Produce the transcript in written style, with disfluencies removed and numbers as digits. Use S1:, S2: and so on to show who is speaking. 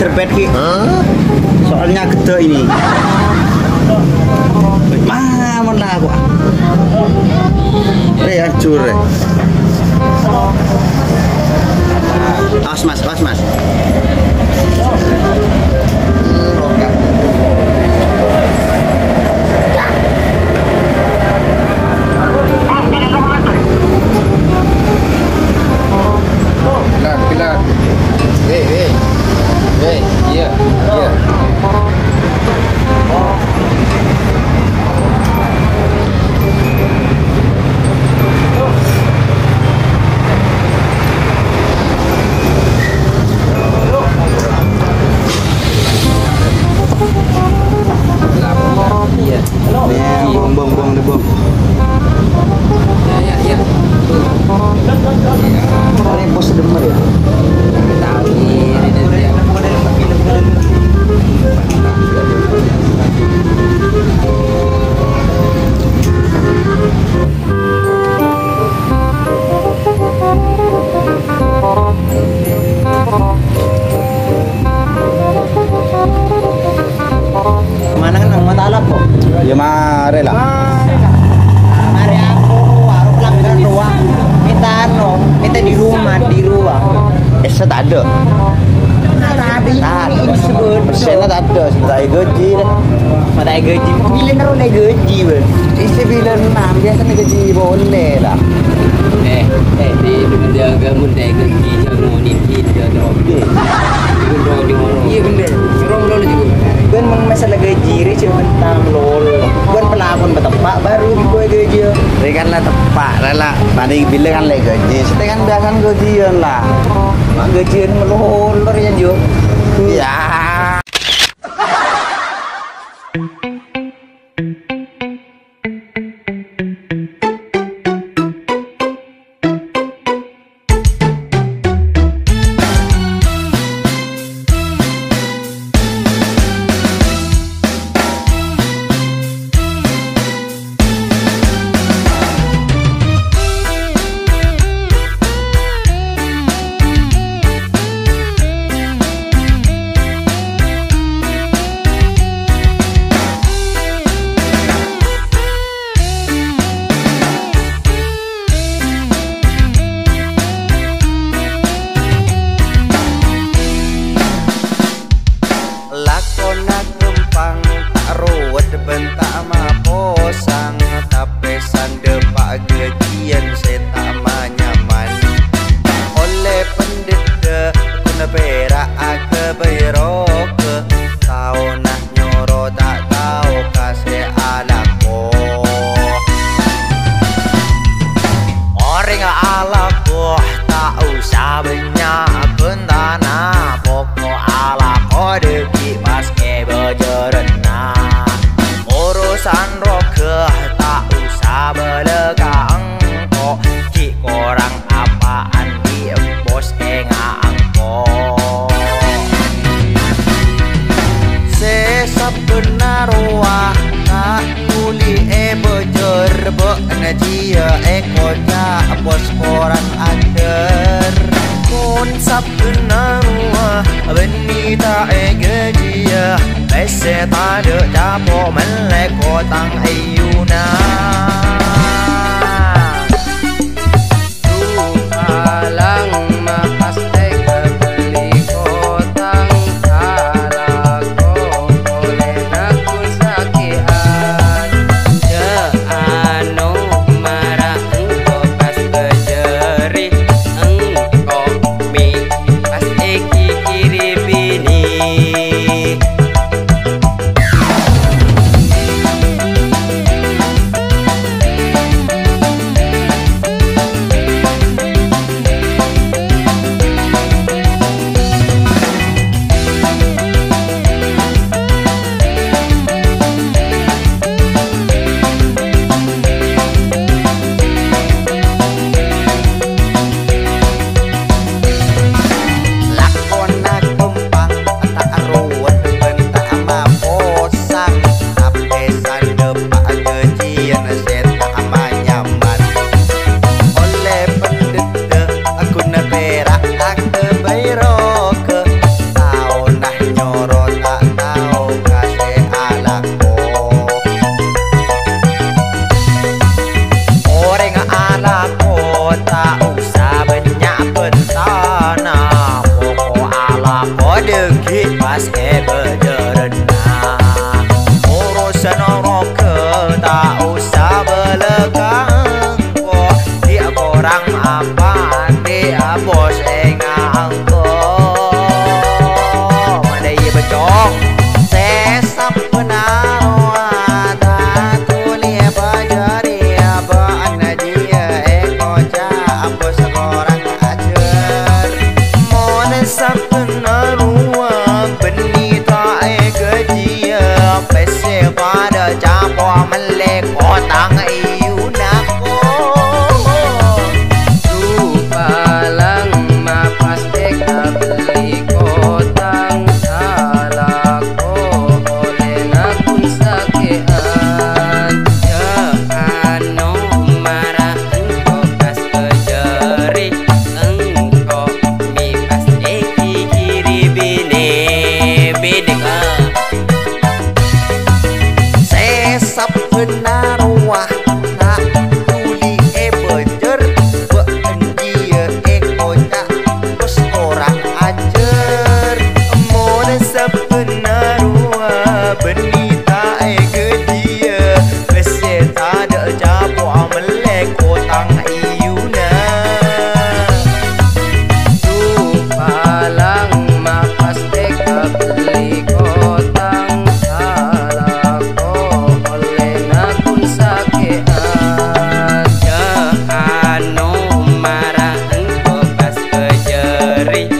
S1: serbet ki. Soalnya gede ini. Mana aku? Hancur. Awas mas, awas mas.
S2: Pilar. Iya.
S1: Buang deh bang.
S2: Ya.
S1: Ini pos demer ya.
S2: Tahu ini dia.
S1: Mana kan mau talap kok? Ya mari lah. Mari aku warung pelanggan ruang. Minta di rumah. Tak ada. Persennya tak ada. Sebentar gaji dah. Mata gaji. Bila naruh gaji ber. Isi bila 6 biasanya gaji boleh lah.
S2: Di dia gamun dah gaji jangan ni dia dah. Iya bener. Orang juga.
S1: Bukan masalah gaji, cuma tentang lol. Bukan pelakon betepak baru di gue gaji. Ini kan lah tepak lah. Tadi bila kan lagi gaji, kita kan biasa gajian lah. Mak gajian melolor ya Jo. Ya. Dia ekornya bos orang under. orang apa di bos engangko madai becok sesap penawa tatuli bajari abaan dia ekoca bos orang ajar mon sapenarua benita gajia pese pada capo melek otang iunako
S2: Palang mapas eka beli kotang salako oleh nakun sakean ano marah engko kas kejeri engko mi pas eki kiri bine bedeka
S1: sesap penaruah tak tuli bejer dia ekoca bos orang ajar mon sepenarua benita dia beseta ada capo melek kotang iuna
S2: palang mapas eka beli kotang salako oleh nakun sakean ano marah engko pas kejeri